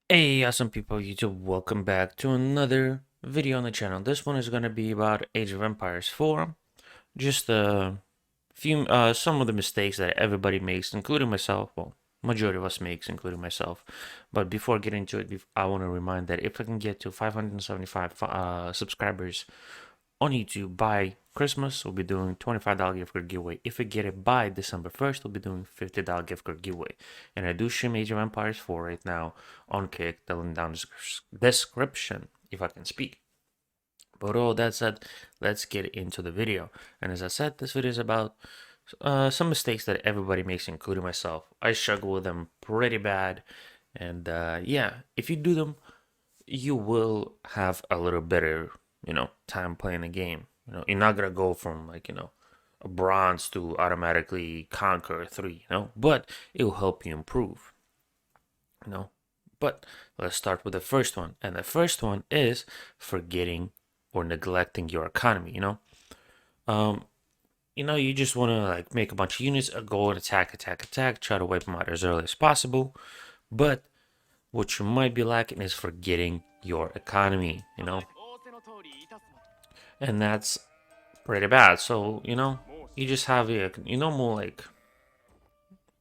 Hey, awesome people, YouTube, welcome back to another video on the channel. This one is going to be about Age of Empires 4. Just a few, some of the mistakes that everybody makes, including myself. Well, majority of us makes, including myself. But before getting into it, I want to remind that if I can get to 575 subscribers on YouTube by Christmas, we'll be doing $25 gift card giveaway. If we get it by December 1st, we'll be doing $50 gift card giveaway. And I do stream Age of Empires 4 right now on Kick, the link down the description if I can speak. But all that said, let's get into the video. And as I said, this video is about some mistakes that everybody makes, including myself. I struggle with them pretty bad. And yeah, if you do them, you will have a little better, time playing the game. You're not gonna go from a bronze to automatically conquer 3, but it will help you improve, you know. But let's start with the first one. And the first one is forgetting or neglecting your economy. Um, you just wanna make a bunch of units, go and attack, try to wipe them out as early as possible. But what you might be lacking is forgetting your economy. And that's pretty bad. So, you just have more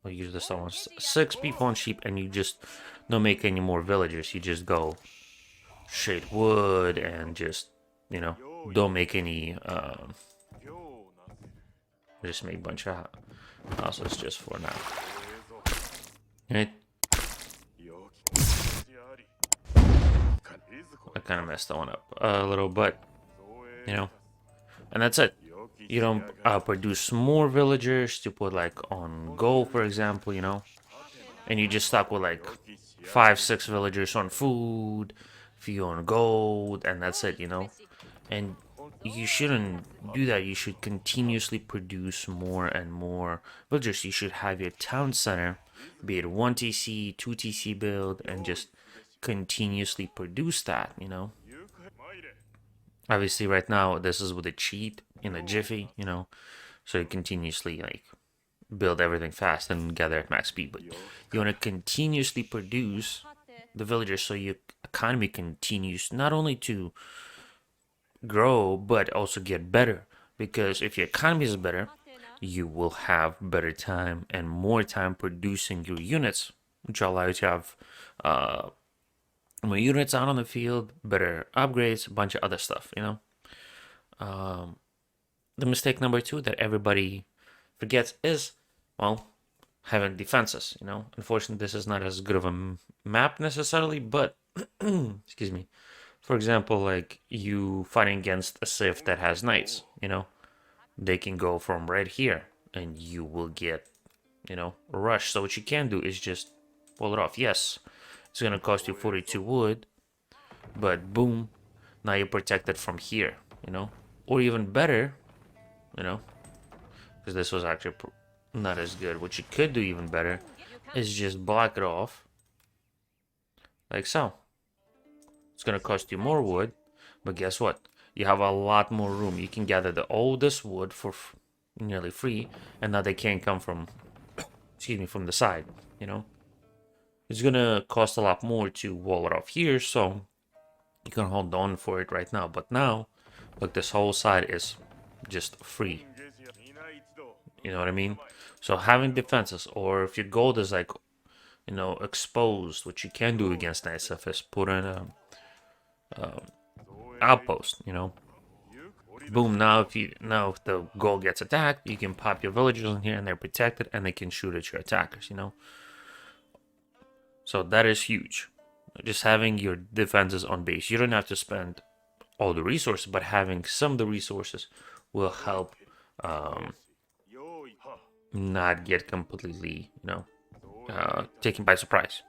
we'll use this one 6 people on sheep, and you just don't make any more villagers. You just go straight wood and just, don't make any, just make a bunch of houses just for now. Right? I kind of messed that one up a little, but, and that's it. You don't produce more villagers to put on gold, for example, and you just stuck with 5, 6 villagers on food, few on gold, and that's it. And you shouldn't do that. You should continuously produce more and more villagers. You should have your town center, be it 1 TC, 2 TC build, and just continuously produce that. Obviously, right now, this is with a cheat in a jiffy, so you continuously build everything fast and gather at max speed. But you want to continuously produce the villagers so your economy continues not only to grow but also get better. Because if your economy is better, you will have better time and more time producing your units, which allow you to have more units out on the field, better upgrades, a bunch of other stuff. The mistake number 2 that everybody forgets is, well, having defenses. Unfortunately, this is not as good of a map necessarily, but excuse me. For example, you fighting against a Sith that has knights. They can go from right here, and you will get, rush. So what you can do is just pull it off. Yes, it's gonna cost you 42 wood, but boom, now you're protected from here. Or even better, because this was actually not as good. What you could do even better is just block it off, like so. It's gonna cost you more wood, but guess what? You have a lot more room. You can gather the oldest wood for nearly free, and now they can't come from, excuse me, from the side. It's gonna cost a lot more to wall it off here, so you can hold on for it right now. But now, look, this whole side is just free. You know what I mean? So having defenses, or if your gold is exposed, which you can do against NSF, is put in a outpost. Boom. Now if the gold gets attacked, you can pop your villagers in here and they're protected and they can shoot at your attackers. So that is huge. Just having your defenses on base. You don't have to spend all the resources, but having some of the resources will help not get completely, taken by surprise.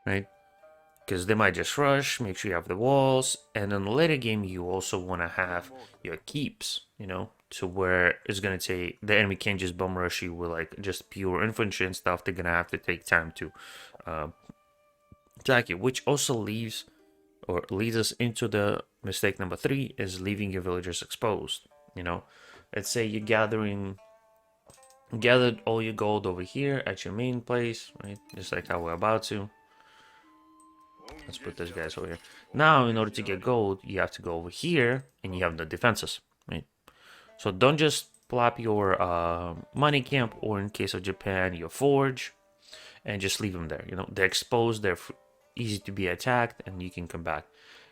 Right? Because they might just rush, make sure you have the walls, and in the later game, you also want to have your keeps, to where it's going to take, the enemy can't just bum rush you with just pure infantry and stuff. They're going to have to take time to attack you, which also leads us into the mistake number 3, is leaving your villagers exposed. Let's say you're gathered all your gold over here at your main place, right? Just like how we're about to. Let's put those guys over here. Now, in order to get gold, you have to go over here, and you have the defenses, right? So don't just plop your money camp, or in case of Japan, your forge, and just leave them there. You know, they're exposed, they're easy to be attacked, and you can come back.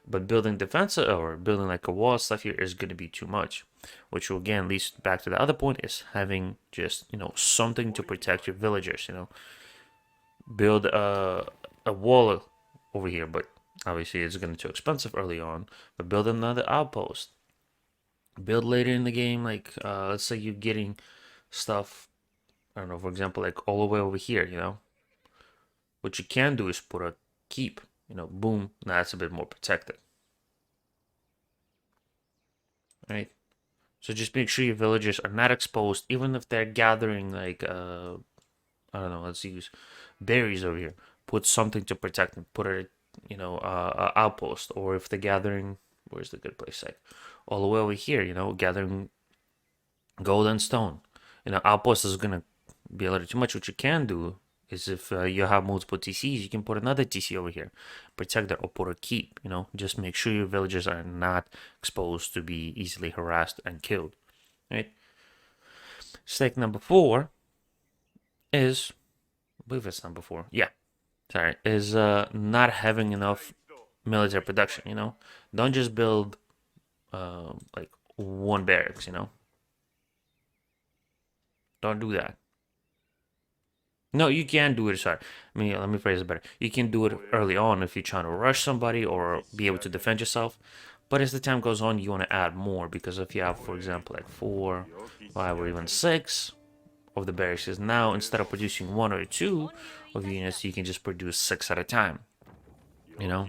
But building defense or building like a wall stuff here is going to be too much, which will again leads back to the other point, is having just, you know, something to protect your villagers. You know, build a wall over here, but obviously it's going to be too expensive early on. But build another outpost. Build later in the game, like let's say you're getting stuff, I don't know, for example, like all the way over here. You know, what you can do is put a keep. You know, boom, now that's a bit more protected. Right? So just make sure your villagers are not exposed, even if they're gathering like I don't know, let's use berries over here. Put something to protect them. Put a, you know, outpost, or if they're gathering, where's the good place? Like all the way over here, you know, gathering gold and stone. You know, outpost is gonna be a little too much. What you can do is, if you have multiple TCs, you can put another TC over here, protect that, or put a keep. You know, just make sure your villagers are not exposed to be easily harassed and killed. Right. Mistake number 4 is, I believe it's number 4. Yeah, sorry, is not having enough military production. You know, don't just build like one barracks. You know, don't do that. No, you can do it. Sorry, I mean, let me phrase it better. You can do it early on if you're trying to rush somebody or be able to defend yourself. But as the time goes on, you want to add more, because if you have, for example, like 4, 5, or even 6 of the barracks, now instead of producing 1 or 2 of units, you can just produce 6 at a time. You know,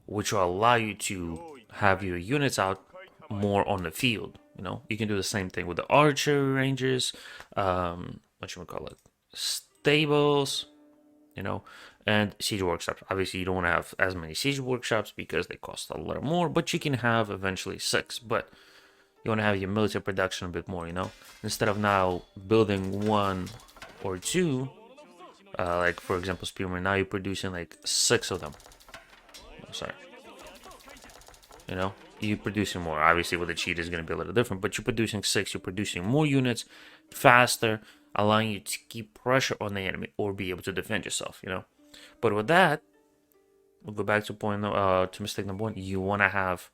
which will allow you to have your units out more on the field. You know, you can do the same thing with the archer rangers, what you call it, stables, you know, and siege workshops. Obviously, you don't want to have as many siege workshops because they cost a little more, but you can have eventually 6. But you want to have your military production a bit more, you know, instead of now building 1 or 2. Like for example, spearmen. Now you're producing like 6 of them. Oh, sorry. You know, you're producing more. Obviously, with the cheat is going to be a little different, but you're producing 6. You're producing more units faster, allowing you to keep pressure on the enemy or be able to defend yourself. You know, but with that, we'll go back to to mistake number 1. You want to have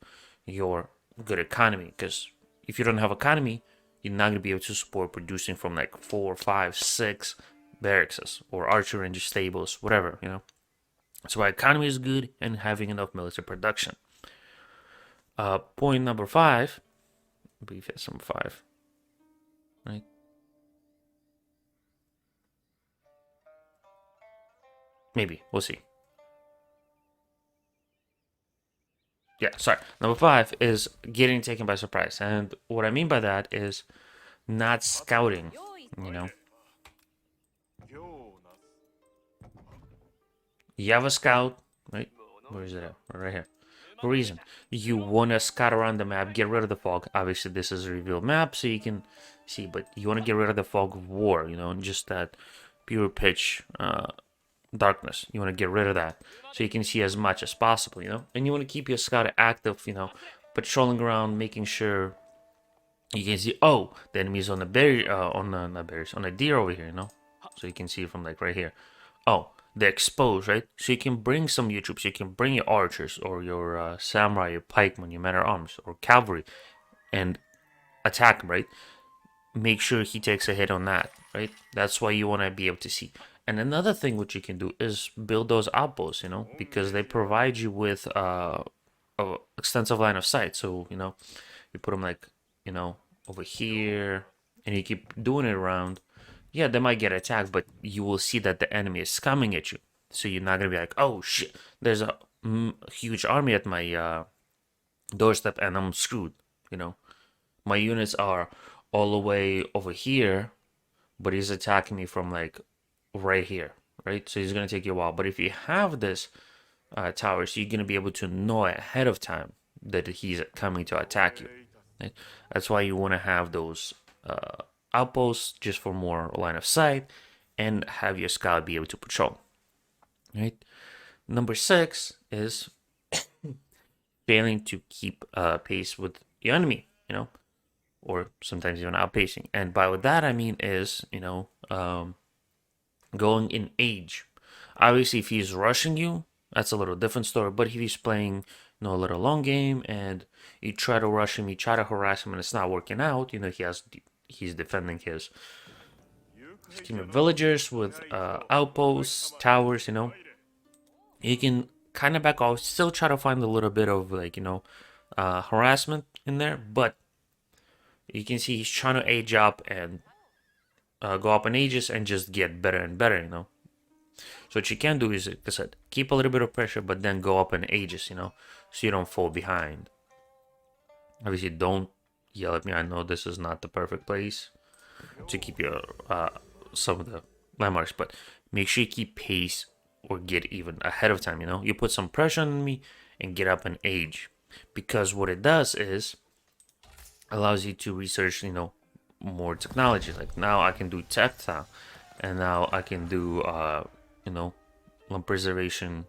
your good economy, because if you don't have economy, you're not going to be able to support producing from like 4, 5, 6 barracks or archer ranger stables, whatever. You know, that's why economy is good and having enough military production. Point number 5, I believe it's number 5, right? Maybe, we'll see. Yeah, sorry. Number 5 is getting taken by surprise. And what I mean by that is not scouting, you know. You have a scout, right? Where is it at? Right here. For a reason. You want to scout around the map, get rid of the fog. Obviously, this is a revealed map, so you can see, but you want to get rid of the fog of war, you know, and just that pure pitch darkness. You want to get rid of that so you can see as much as possible, you know, and you want to keep your scout active, you know, patrolling around, making sure you can see, oh, the enemy's on the berry, on the, not berries, on a deer over here, you know, so you can see it from like right here. Oh, they're exposed, right? So you can bring some of your troops. You can bring your archers or your samurai, your pikemen, your men at arms, or cavalry, and attack him, right? Make sure he takes a hit on that, right? That's why you want to be able to see. And another thing which you can do is build those outposts, you know, because they provide you with a extensive line of sight. So, you know, you put them like, you know, over here, and you keep doing it around. Yeah, they might get attacked, but you will see that the enemy is coming at you. So you're not gonna be like, oh shit, there's a huge army at my doorstep and I'm screwed. You know, my units are all the way over here, but he's attacking me from like right here, right? So he's gonna take you a while. But if you have this tower, so you're gonna be able to know ahead of time that he's coming to attack you. Right? That's why you want to have those outposts just for more line of sight, and have your scout be able to patrol. Right. Number 6 is failing to keep pace with the enemy, or sometimes even outpacing. And by that I mean is, going in age. Obviously, if he's rushing you, that's a little different story. But if he's playing, a little long game and you try to rush him, you try to harass him, and it's not working out, he's defending his team of villagers with outposts, towers. You can kind of back off, still try to find a little bit of harassment in there, but you can see he's trying to age up and go up in ages and just get better and better. So what you can do is, like I said, keep a little bit of pressure, but then go up in ages, so you don't fall behind. Obviously, don't yell at me. I know this is not the perfect place to keep your some of the landmarks, but make sure you keep pace or get even ahead of time. You put some pressure on me and get up in age, because what it does is allows you to research, more technology. Like now I can do tactile, and now I can do lump preservation,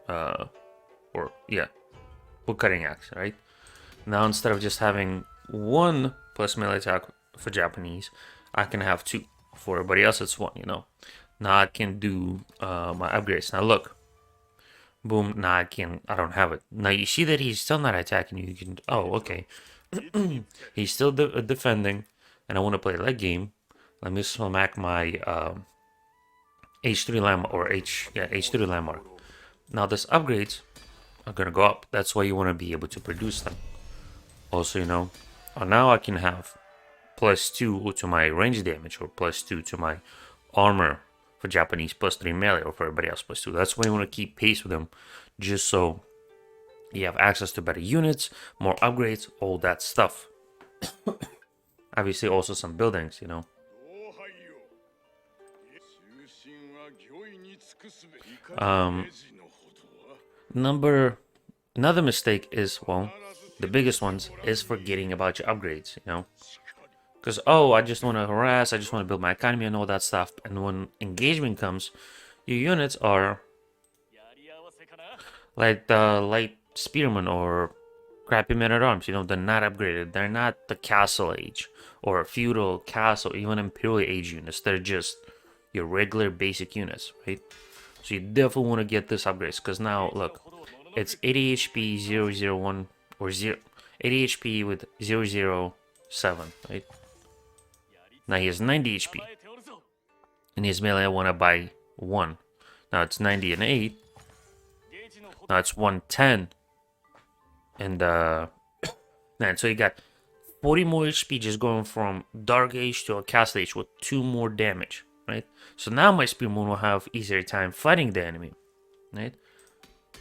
or yeah, wood cutting axe, right? Now instead of just having 1 plus melee attack for Japanese, I can have 2. For everybody else, it's 1. Now I can do my upgrades. Now look, boom. Now I don't have it. Now you see that he's still not attacking you. You can. Oh, okay. He's still defending, and I want to play that game. Let me smack my H3 landmark, or H3 landmark. Now this upgrades are gonna go up. That's why you want to be able to produce them. Also, now I can have +2 to my range damage, or +2 to my armor for Japanese, +3 melee, or for everybody else +2. That's why you want to keep pace with them, just so you have access to better units, more upgrades, all that stuff. Obviously, also some buildings. Another mistake is, well, the biggest ones is forgetting about your upgrades. Because, I just want to harass, I just want to build my economy and all that stuff. And when engagement comes, your units are like the light spearmen or crappy men at arms. They're not upgraded. They're not the castle age or feudal castle, even imperial age units. They're just your regular basic units, right? So you definitely want to get this upgrades, because now look, it's 80 HP 001 or 80 HP with 007, right? Now he has 90 HP, and his melee I want to buy 1. Now it's 90 and 8. Now it's 110, and man, so you got 40 more HP just going from Dark Age to a Castle Age with 2 more damage, right? So now my Spearman will have easier time fighting the enemy, right?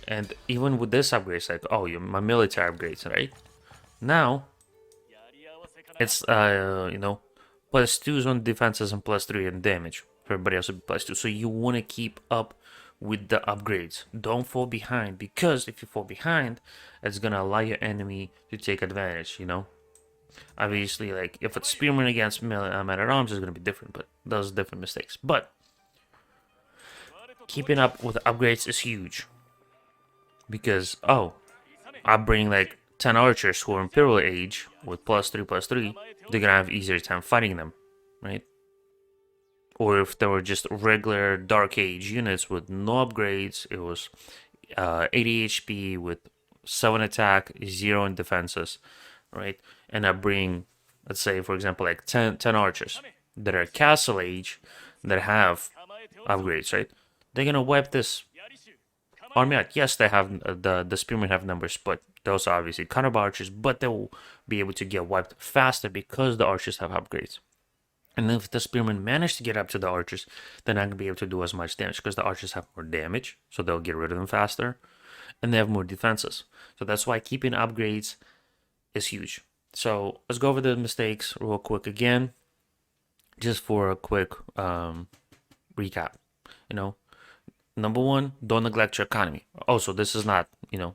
And even with this upgrade, it's like, my military upgrades, right? Now it's +2s on defenses and +3 in damage. For everybody else, will be +2. So you want to keep up with the upgrades. Don't fall behind, because if you fall behind, it's gonna allow your enemy to take advantage. Obviously, like if it's spearman against man at arms, is gonna be different, but those are different mistakes. But keeping up with upgrades is huge, because I bring like 10 archers who are Imperial Age with +3/+3, they're gonna have easier time fighting them, right? Or if they were just regular Dark Age units with no upgrades, it was 80 HP with 7 attack, 0 in defenses, right? And I bring, let's say, for example, like 10 archers that are Castle Age that have upgrades, right? They're gonna wipe this army out. Yes, they have the spearmen have numbers, but they also obviously counter archers, but they will be able to get wiped faster because the archers have upgrades. And if the spearmen manage to get up to the archers, they're not gonna be able to do as much damage, because the archers have more damage, so they'll get rid of them faster, and they have more defenses. So that's why keeping upgrades is huge. So let's go over the mistakes real quick again, just for a quick recap. Number 1, don't neglect your economy. Also, this is not,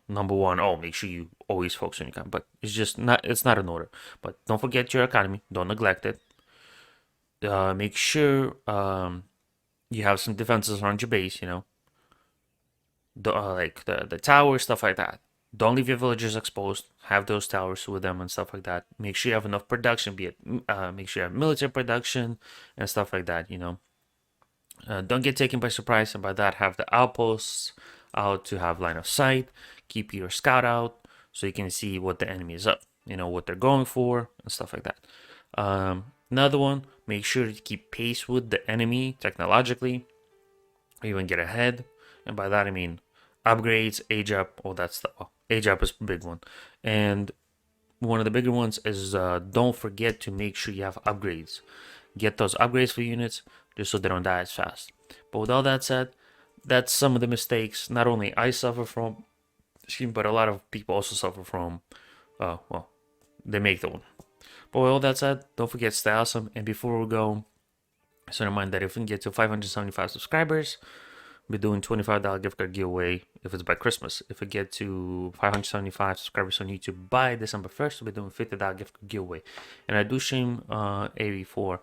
number 1, make sure you always focus on your economy. But it's not an order. But don't forget your economy. Don't neglect it. Make sure you have some defenses around your base, like the towers, stuff like that. Don't leave your villagers exposed. Have those towers with them and stuff like that. Make sure you have enough production, be it make sure you have military production and stuff like that. Don't get taken by surprise, and by that, have the outposts out to have line of sight. Keep your scout out so you can see what the enemy is up, what they're going for, and stuff like that. Another one, make sure to keep pace with the enemy technologically, or even get ahead. And by that, I mean upgrades, age up, all that stuff. Age up is a big one. And one of the bigger ones is don't forget to make sure you have upgrades. Get those upgrades for units just so they don't die as fast. But with all that said, that's some of the mistakes not only I suffer from, but a lot of people also suffer from. Well, they make the one. But with all that said, don't forget to stay awesome. And before we go, so remind that if we can get to 575 subscribers, we're doing $25 gift card giveaway if it's by Christmas. If we get to 575 subscribers on YouTube by December 1st, we'll be doing $50 gift card giveaway. And I do stream AV4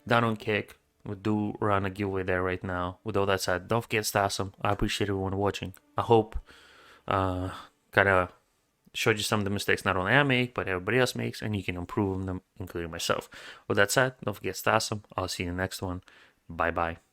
down on Kick. We do run a giveaway there right now. With all that said, don't forget to stay awesome. I appreciate everyone watching. I hope kind of showed you some of the mistakes not only I make, but everybody else makes, and you can improve them, including myself. With that said, don't forget to stay awesome. I'll see you in the next one. Bye-bye.